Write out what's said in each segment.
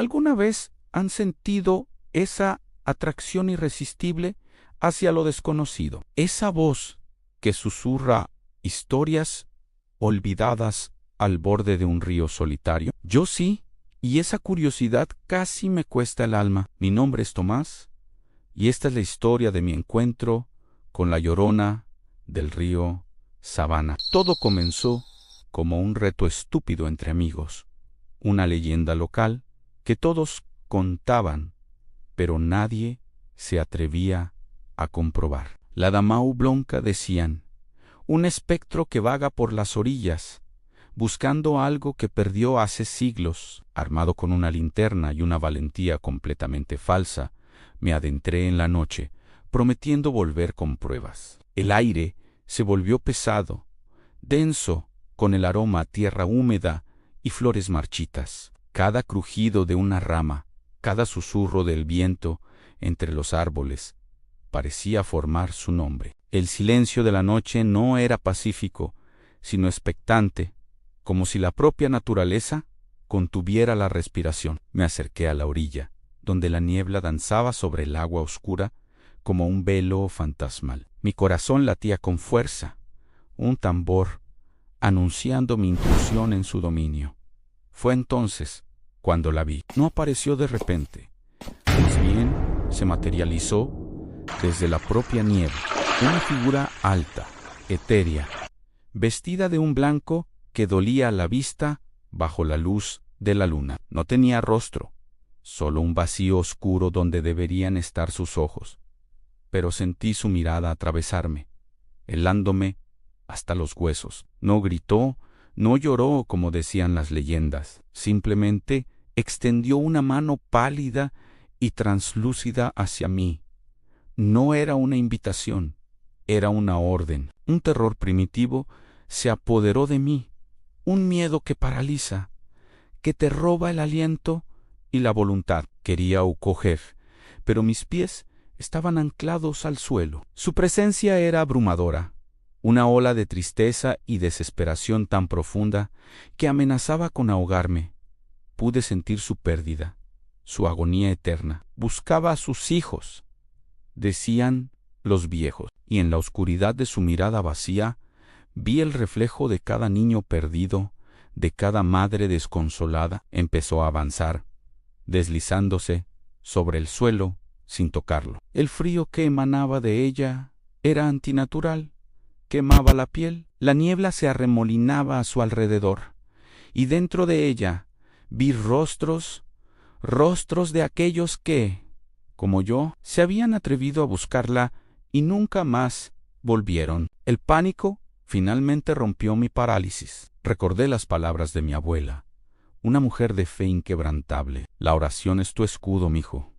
¿Alguna vez han sentido esa atracción irresistible hacia lo desconocido? Esa voz que susurra historias olvidadas al borde de un río solitario. Yo sí, y esa curiosidad casi me cuesta el alma. Mi nombre es Tomás, y esta es la historia de mi encuentro con la llorona del río Savannah. Todo comenzó como un reto estúpido entre amigos, una leyenda local que todos contaban, pero nadie se atrevía a comprobar. La Damau Blanca, decían, un espectro que vaga por las orillas, buscando algo que perdió hace siglos. Armado con una linterna y una valentía completamente falsa, me adentré en la noche, prometiendo volver con pruebas. El aire se volvió pesado, denso, con el aroma a tierra húmeda y flores marchitas. Cada crujido de una rama, cada susurro del viento entre los árboles, parecía formar su nombre. El silencio de la noche no era pacífico, sino expectante, como si la propia naturaleza contuviera la respiración. Me acerqué a la orilla, donde la niebla danzaba sobre el agua oscura como un velo fantasmal. Mi corazón latía con fuerza, un tambor anunciando mi intrusión en su dominio. Fue entonces cuando la vi. No apareció de repente, más bien se materializó desde la propia niebla, una figura alta, etérea, vestida de un blanco que dolía a la vista bajo la luz de la luna. No tenía rostro, solo un vacío oscuro donde deberían estar sus ojos, pero sentí su mirada atravesarme, helándome hasta los huesos. No gritó, no lloró como decían las leyendas, simplemente extendió una mano pálida y translúcida hacia mí. No era una invitación, era una orden. Un terror primitivo se apoderó de mí, un miedo que paraliza, que te roba el aliento y la voluntad. Quería coger, pero mis pies estaban anclados al suelo. Su presencia era abrumadora, una ola de tristeza y desesperación tan profunda que amenazaba con ahogarme. Pude sentir su pérdida, su agonía eterna. Buscaba a sus hijos, decían los viejos, y en la oscuridad de su mirada vacía vi el reflejo de cada niño perdido, de cada madre desconsolada. Empezó a avanzar, deslizándose sobre el suelo sin tocarlo. El frío que emanaba de ella era antinatural, quemaba la piel. La niebla se arremolinaba a su alrededor, y dentro de ella vi rostros de aquellos que, como yo, se habían atrevido a buscarla y nunca más volvieron. El pánico finalmente rompió mi parálisis. Recordé las palabras de mi abuela, una mujer de fe inquebrantable. La oración es tu escudo, mijo,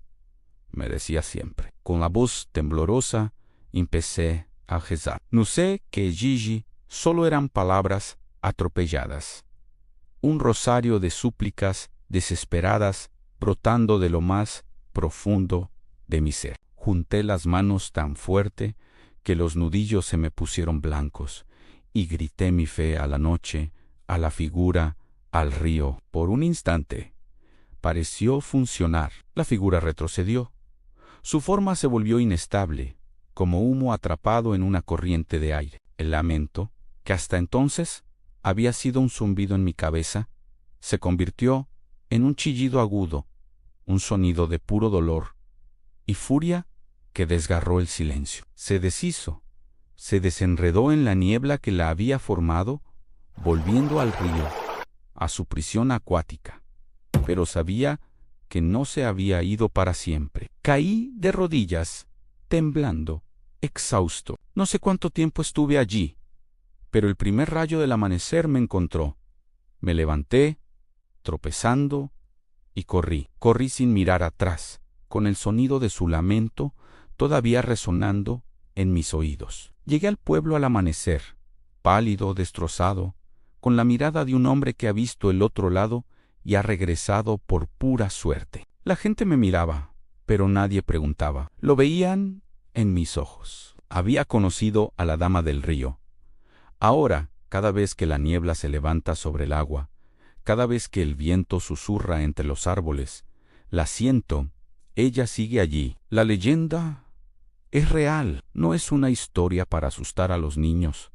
me decía siempre. Con la voz temblorosa empecé a rezar. No sé que Gigi solo eran palabras atropelladas, un rosario de súplicas desesperadas brotando de lo más profundo de mi ser. Junté las manos tan fuerte que los nudillos se me pusieron blancos y grité mi fe a la noche, a la figura, al río. Por un instante pareció funcionar. La figura retrocedió. Su forma se volvió inestable, como humo atrapado en una corriente de aire. El lamento, que hasta entonces había sido un zumbido en mi cabeza, se convirtió en un chillido agudo, un sonido de puro dolor y furia que desgarró el silencio. Se deshizo, se desenredó en la niebla que la había formado, volviendo al río, a su prisión acuática. Pero sabía que no se había ido para siempre. Caí de rodillas, temblando, exhausto. No sé cuánto tiempo estuve allí, pero el primer rayo del amanecer me encontró. Me levanté, tropezando, y corrí. Corrí sin mirar atrás, con el sonido de su lamento todavía resonando en mis oídos. Llegué al pueblo al amanecer, pálido, destrozado, con la mirada de un hombre que ha visto el otro lado y ha regresado por pura suerte. La gente me miraba, pero nadie preguntaba. Lo veían en mis ojos. Había conocido a la dama del río. Ahora, cada vez que la niebla se levanta sobre el agua, cada vez que el viento susurra entre los árboles, La siento, ella sigue allí. La leyenda es real, no es una historia para asustar a los niños.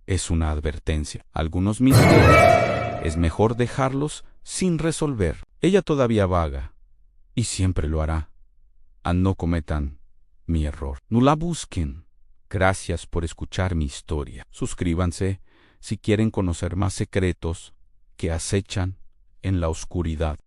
Es una advertencia. Algunos misterios es mejor dejarlos sin resolver. Ella todavía vaga, y siempre lo hará. No cometan mi error. No la busquen. Gracias por escuchar mi historia. Suscríbanse si quieren conocer más secretos que acechan en la oscuridad.